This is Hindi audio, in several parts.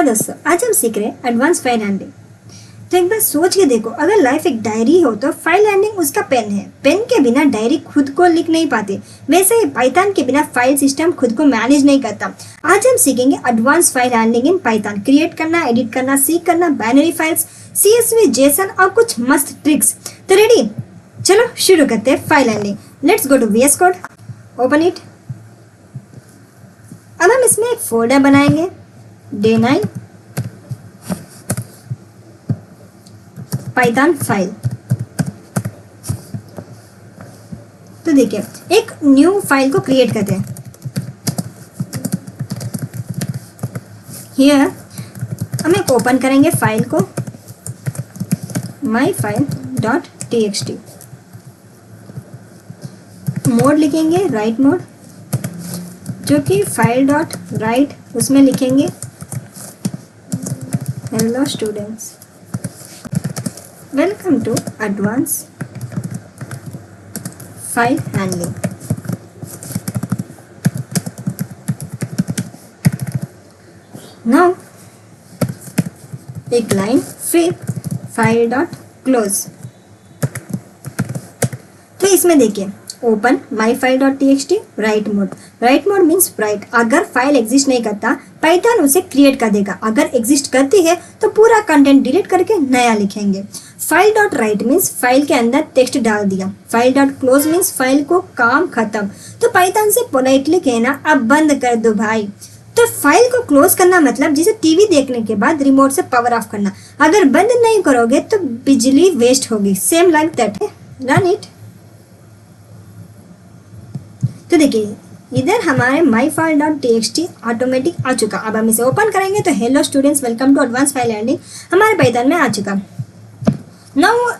दोस्तों, आज हम सीख रहे हैं एडवांस फाइल हैंडलिंग। तो एक बार सोच के देखो, अगर लाइफ एक डायरी हो तो फाइल हैंडलिंग उसका पेन है। पेन के बिना डायरी खुद को लिख नहीं पाते, वैसे ही पाइथन के बिना फाइल सिस्टम खुद को मैनेज नहीं करता। आज हम सीखेंगे advance file handling in Python, create करना, एडिट करना, सीख करना, बाइनरी फाइल्स, CSV, जेसन और कुछ मस्त ट्रिक्स। तो रेडी, चलो शुरू करते हैं file handling. Let's go to VS code, open it. अब हम इसमें एक फोल्डर बनाएंगे, day9 पाइथन फाइल। तो देखिए, एक न्यू फाइल को क्रिएट करते हैं। हियर हम एक ओपन करेंगे फाइल को, myfile.txt। मोड लिखेंगे राइट मोड, जो कि file.write उसमें लिखेंगे hello students, welcome to advance file handling. Now एक लाइन, फिर file.close। तो इसमें देखिए, open myfile.txt write mode. Write mode means write, अगर फाइल एग्जिस्ट नहीं करता पाइथन उसे क्रिएट कर देगा, अगर एग्जिस्ट करती है तो पूरा कंटेंट डिलीट करके नया लिखेंगे। file.write मीन्स फाइल के अंदर टेक्स्ट डाल दिया। file.close मीन्स फाइल को काम खत्म। तो पाइथन से पोलाइटली कहना अब बंद कर दो भाई। तो फाइल को क्लोज करना मतलब जैसे टीवी देखने के बाद रिमोट से पावर ऑफ करना, अगर बंद नहीं करोगे तो बिजली वेस्ट होगी। Same like that, run it. तो देखिए, इधर हमारे myfile.txt ऑटोमेटिक आ चुका। अब हम इसे ओपन करेंगे तो hello students, welcome to advance file handling हमारे पाइथन में आ चुका। नाउ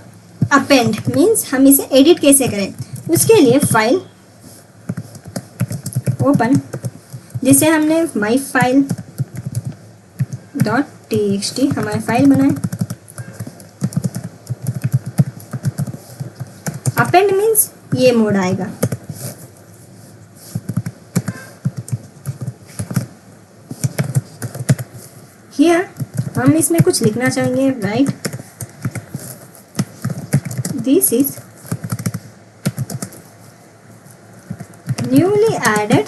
अपेंड मीन्स हम इसे एडिट कैसे करें, उसके लिए फाइल ओपन, जिसे हमने myfile.txt हमारी फाइल बनाए। अपेंड मीन्स ये मोड आएगा। हियर हम इसमें कुछ लिखना चाहेंगे, write this is newly added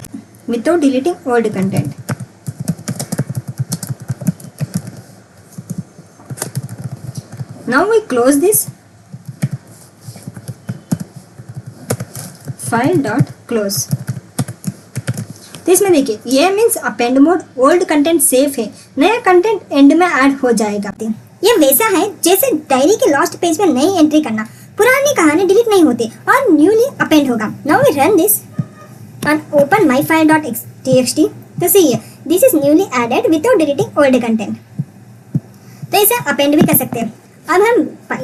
without deleting old content. Now we close this file.close। तो इसमें देखिए, ये means append mode, old content safe है, नया कंटेंट एंड में ऐड हो जाएगा। ये वैसा है जैसे डायरी के लास्ट पेज में नई एंट्री करना, पुरानी कहानी डिलीट नहीं होती और न्यूली अपेंड होगा। Now we run this and open myfile.txt। तो see this is newly added without deleting old content। तो इसे अपेंड भी कर सकते हैं। अब हम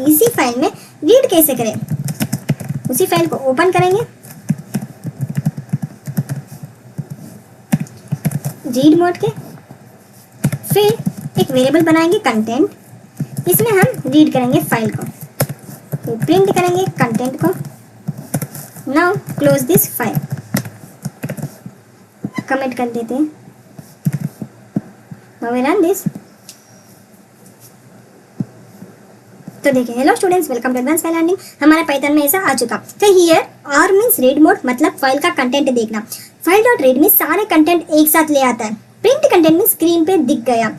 इसी फाइल में रीड कैसे करें, उसी फाइल को ओपन करेंगे, रीड मोड के, फिर एक वेरिएबल बनाएंगे कंटेंट, इसमें हम रीड करेंगे फाइल को, फिर प्रिंट करेंगे कंटेंट को। Now close this file, comment कर देते हैं। Now we run this. तो देखिए, hello students, welcome to advance file handling हमारे पाइथन में ऐसा आ चुका। तो here r means read mode, मतलब फाइल का कंटेंट देखना। file.read में सारे कंटेंट एक साथ ले आता है। प्रिंट कंटेंट में स्क्रीन पे दिख गया।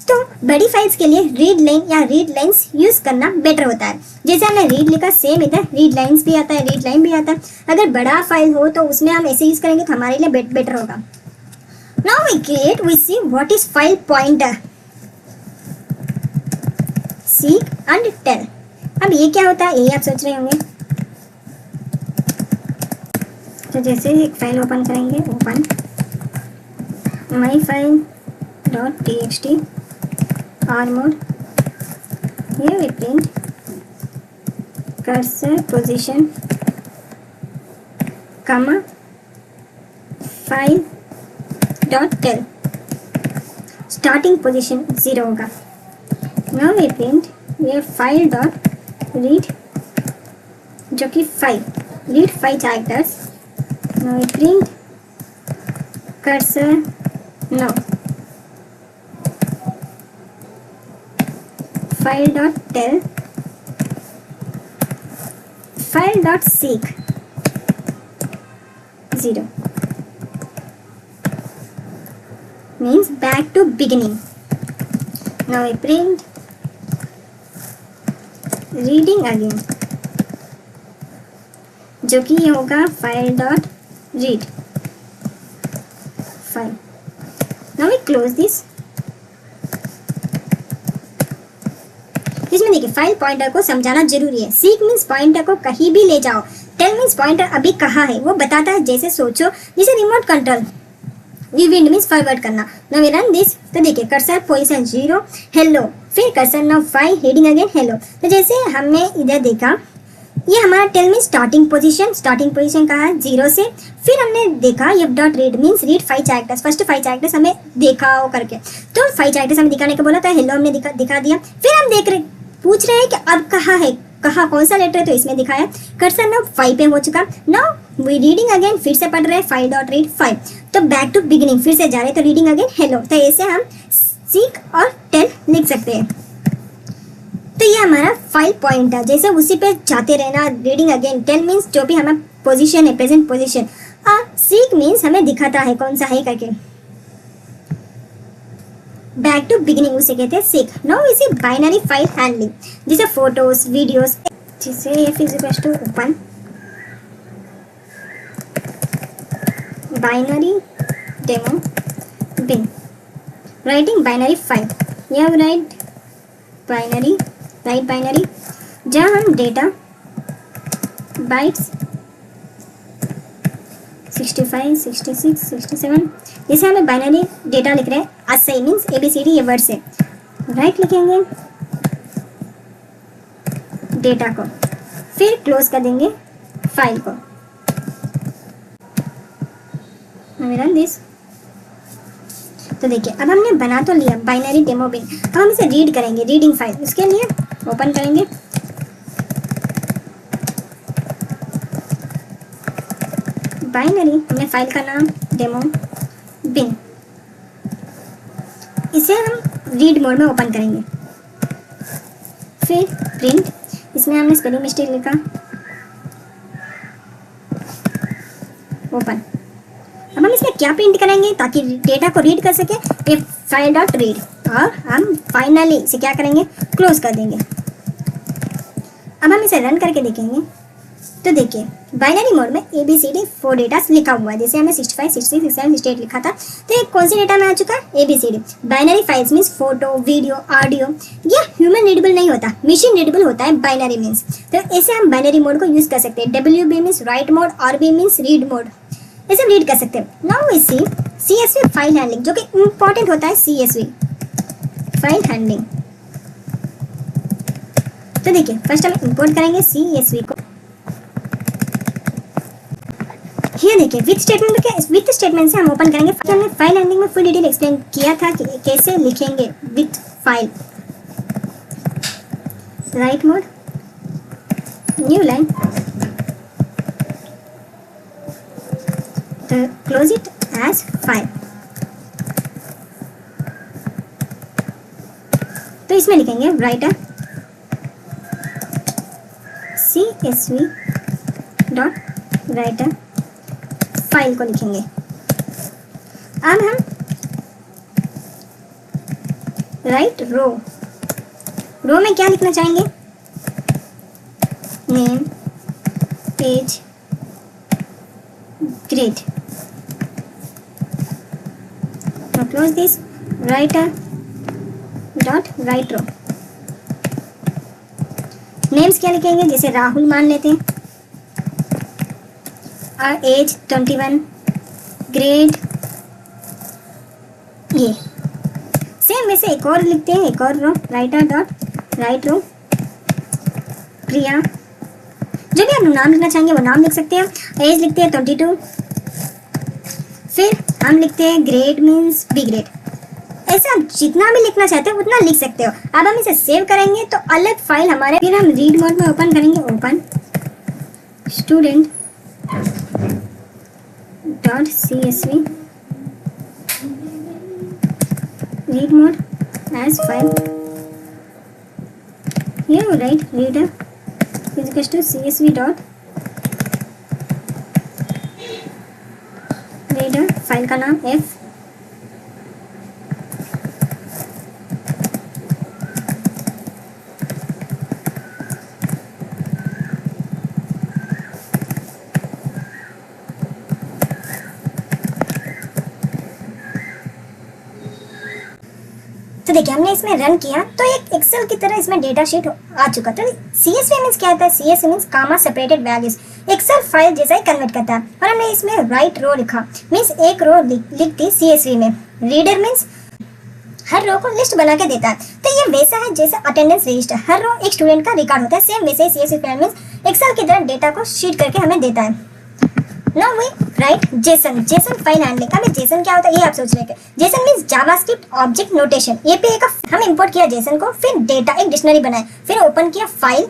तो बड़ी फाइल्स के लिए रीड लाइन या रीड लाइन्स यूज करना बेटर होता है। जैसे हमने रीड लिखा, सेम इधर रीड लाइन्स भी आता है, रीड लाइन भी आता है। अगर बड़ा फाइल हो तो उसमें हम ऐसे यूज करेंगे तो हमारे लिए बेटर होगा। Now we see what is file pointer, seek and tell। अब ये क्या होता है, ये आप सोच रहे होंगे। तो जैसे एक फाइल ओपन करेंगे, open myfile.txt R mode, here we print cursor position, comma file dot tell, starting position 0 होगा। नाउ वी प्रिंट ये फाइल डॉट रीड, जो कि 5 read 5 characters. Now we print cursor no, file dot tell file dot seek 0 means back to beginning. Now we print reading again, जो कि ये होगा file dot read file. Now we close this. इसमें देखिए फाइल पॉइंटर को समझाना जरूरी है. सीक मीन्स पॉइंटर को कहीं भी ले जाओ. टेल मीन्स पॉइंटर अभी कहाँ है वो बताता है. जैसे सोचो जैसे remote control. Rewind means forward करना. Now we run this. तो देखिए कर्सर पोजीशन 0 हेलो, फिर cursor now 5 reading again hello. तो जैसे हमने इधर देखा ये हमारा टेल मीन्स स्टार्टिंग पोजीशन कहा है 0 से. फिर हमने देखा F dot read means read 5 characters. First 5 characters हमें देखा हो करके, तो 5 कैरेक्टर्स हमें दिखाने को बोला था. हेलो हमने दिखा दिया. फिर हम देख रहे पूछ रहे हैं कि अब कहाँ है, कहाँ कौन सा लेटर है, तो इसमें दिखाया. कर्सर नाउ 5 पे हो चुका. नाउ वी रीडिंग अगेन, फिर से पढ़ रहे हैं फाइल डॉट रीड 5. तो बैक टू बिगिनिंग फिर से जा रहे हैं, तो रीडिंग अगेन हेलो. तो ऐसे हम सीक और टेल लिख सकते हैं. तो ये हमारा फाइल पॉइंट है. जैसे उसी पे जाते रहना. रीडिंग अगेन टेल मीन्स जो भी हमारा पोजीशन है प्रेजेंट पोजीशन. सीक मीन्स हमें दिखाता है कौन सा है करके. बैक टू बिगिनिंग उसे कहते हैं सीक. नाउ इसी बाइनरी फाइल हैंडलिंग जैसे फोटोज वीडियोस. जैसे F is equal to open binary demo bin writing binary file. यह राइट बाइनरी जहाँ हम डेटा बाइट्स 65 66 67 जैसे हमें बाइनरी डेटा लिख रहे हैं. असाई मीन्स ABCD ये वर्ड से राइट लिखेंगे डेटा को, फिर क्लोज कर देंगे फाइल को. Run this. तो देखिए अब हमने बना तो लिया बाइनरी डेमो बिन. अब हम इसे रीड करेंगे रीडिंग फाइल. उसके लिए ओपन करेंगे बाइनरी, हमने फाइल का नाम डेमो बिन. इसे हम रीड मोड में ओपन करेंगे. फिर प्रिंट. इसमें हमने स्पेलिंग मिस्टेक लिखा. ओपन. अब हम इसमें क्या प्रिंट करेंगे ताकि डेटा को रीड कर सके. ये फाइल डॉट रीड. और हम फाइनली इसे क्या करेंगे क्लोज कर देंगे. अब हम इसे रन करके देखेंगे. तो देखिए बाइनरी मोड में ABCD 4 डेटा लिखा हुआ है. जैसे हमें 65 66 67 68 लिखा था. तो ये कौन सी डेटा में आ चुका है ABCD. Binary files means photo video audio. ये ह्यूमन रीडेबल नहीं होता, मशीन रीडेबल होता है बाइनरी मीन्स. तो ऐसे हम बाइनरी मोड को यूज कर सकते हैं. WB means write mode, RB means read mode. ऐसे हम रीड कर सकते हैं. Now we see CSV file handling जो कि इंपॉर्टेंट होता है. CSV file handling. तो देखिए फर्स्ट हम इंपोर्ट करेंगे CSV को. ये देखिए विथ स्टेटमेंट से हम ओपन करेंगे. हमने फाइल हैंडलिंग में फुल डिटेल एक्सप्लेन किया था कि कैसे लिखेंगे with file. Right mode new line. तो क्लोज इट एज फाइल. तो इसमें लिखेंगे writer CSV dot writer file को लिखेंगे. अब हम राइट रो में क्या लिखना चाहेंगे. Name page grade. Close this. Writer dot write row. Names क्या लिखेंगे जैसे राहुल मान लेते हैं. और एज 21 ग्रेड. ये सेम वैसे एक और लिखते हैं. एक और रो राइटर डॉट राइट रो प्रिया. जो भी आप नाम लिखना चाहेंगे वो नाम लिख सकते हैं. एज लिखते हैं 22. फिर हम लिखते हैं ग्रेड मीन्स बी ग्रेड. ऐसे आप जितना भी लिखना चाहते हो उतना लिख सकते हो. अब हम इसे सेव करेंगे तो अलग फाइल हमारे. फिर हम रीड मोड में ओपन करेंगे. Open student dot CSV read mode as file. here we write reader is equals to csv dot reader, file का नाम f, तो देखिए हमने इसमें रन किया तो एक एक्सेल की तरह इसमें डेटा शीट आ चुका। तो CSV मीन्स क्या होता है? CSV मीन्स कामा सेपरेटेड वैल्यूज, एक्सेल फाइल जैसा ही कन्वर्ट करता है। और हमने इसमें राइट रो लिखा, मीन्स एक रो लिख दी CSV में। रीडर मीन्स हर रो को लिस्ट बना के देता है। तो ये वैसा है जैसे अटेंडेंस रजिस्टर, हर रो एक स्टूडेंट का रिकॉर्ड होता है, सेम वैसे ही CSV फाइल मीन्स एक्सेल की तरह डेटा को शीट करके हमें देता है। Now we write JSON, JSON file handling. अब JSON क्या होता है ये आप सोच रहे हैं। JSON means JavaScript object notation. API का हम इंपोर्ट किया JSON को, फिर डेटा एक डिक्शनरी बनाए, फिर ओपन किया फाइल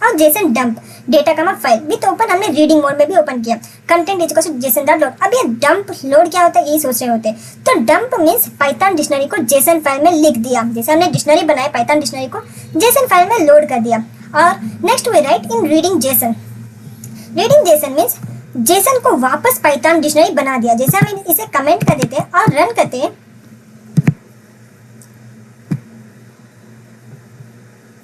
और JSON डंप डेटा का फाइल विथ ओपन हमने रीडिंग मोड में भी ओपन किया। Content is equal to JSON dot load. अब ये डंप लोड क्या होता है यही सोच रहे होते हैं। तो डंप मींस पाइथन डिक्शनरी को JSON फाइल में लिख दिया, जैसे हमने डिक्शनरी बनाया पाइथन डिक्शनरी को JSON फाइल में लोड कर दिया। और next we write in reading JSON। Reading JSON means JSON को वापस पाइथन डिक्शनरी बना दिया। जैसे हम इसे कमेंट कर देते हैं और रन करते हैं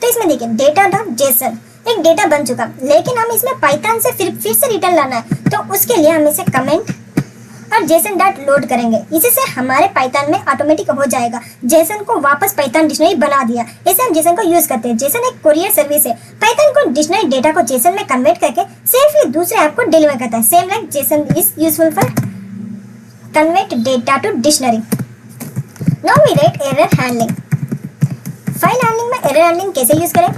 तो इसमें देखिए डेटा डॉट जेसन एक डेटा बन चुका, लेकिन हम इसमें पाइथन से फिर से रिटर्न लाना है। तो उसके लिए हम इसे कमेंट और जेसन डॉट लोड करेंगे। इसी से हमारे पाइथन में ऑटोमेटिक हो जाएगा। जेसन को वापस पाइथन डिक्शनरी बना दिया। ऐसे हम जेसन को यूज करते हैं। जेसन एक कुरियर सर्विस है, पाइथन को डिक्शनरी डेटा को जेसन में कन्वर्ट करके सेफली दूसरे ऐप को डिलीवर करता है। Same like JSON is useful for convert data to dictionary. Now we write error handling. File handling में एरर हैंडलिंग कैसे यूज करें?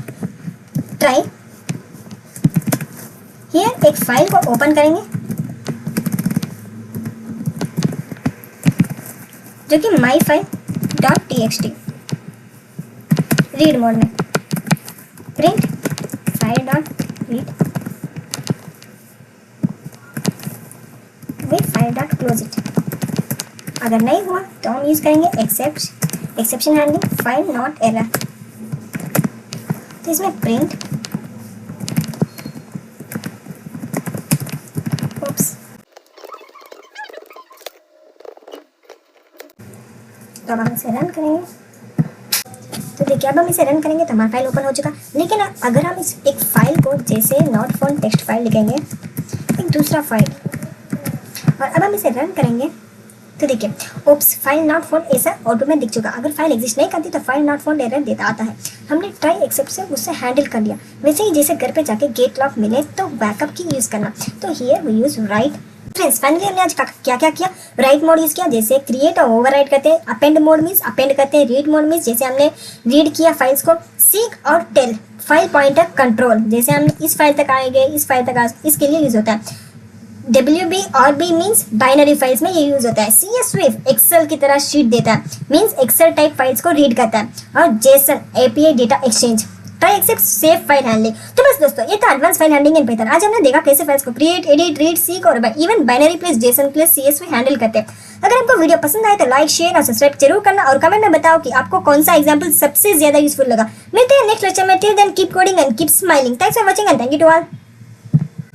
ट्राई हियर एक फाइल को ओपन करेंगे जो कि my file dot txt read mode में, print file dot read with file dot close it. अगर नहीं हुआ तो हम यूज करेंगे exception handling file not error. तो इसमें प्रिंट तो अब हम इसे रन करेंगे। तो देखिए अब हम इसे रन करेंगे तो हमारा फाइल ओपन हो चुका। लेकिन अगर हम इस एक फाइल को जैसे नॉट फाउंड टेक्स्ट फाइल लिखेंगे, एक दूसरा फाइल, और अब हम इसे रन करेंगे तो देखिए ओप्स फाइल नॉट फाउंड ऐसा ऑटो में दिख चुका। अगर फाइल एग्जिस्ट नहीं करती तो फाइल नॉट फाउंड एरर देता आता है। हमने ट्राई एक्सेप्ट से उससे हैंडल कर लिया। वैसे ही जैसे घर पे जाके गेट लॉक मिले तो बैकअप की यूज़ करना। तो here we use write. Friends finally हमने आज क्या क्या किया? राइट मोड यूज किया, जैसे क्रिएट और ओवरराइट करते हैं। अपेंड मोड मीन्स अपेंड करते हैं। रीड मोड मीन्स जैसे हमने रीड किया फाइल्स को। सीक और टेल फाइल पॉइंटर कंट्रोल, जैसे हम इस फाइल तक आएंगे इस फाइल तक इसके लिए यूज होता है। WB और B मीन्स बाइनरी फाइल्स में ये यूज होता है। CSV एक्सेल की तरह शीट देता है, मीन्स एक्सेल टाइप फाइल्स को रीड करता है। और JSON API data exchange. Try except safe file handling. तो बस दोस्तों ये था advance file handling in Python. आज हमने देखा कैसे फाइल्स को क्रिएट, एडिट, रीड, सीक और even binary plus JSON plus CSV handle करते हैं। अगर आपको वीडियो पसंद आए तो लाइक, शेयर और सब्सक्राइब जरूर करना और कमेंट में बताओ कि आपको कौन सा एग्जांपल सबसे ज्यादा यूजफुल लगा। मिलते हैं नेक्स्ट लेक्चर में। Till then keep coding and keep smiling. Thanks for watching and thank you to all.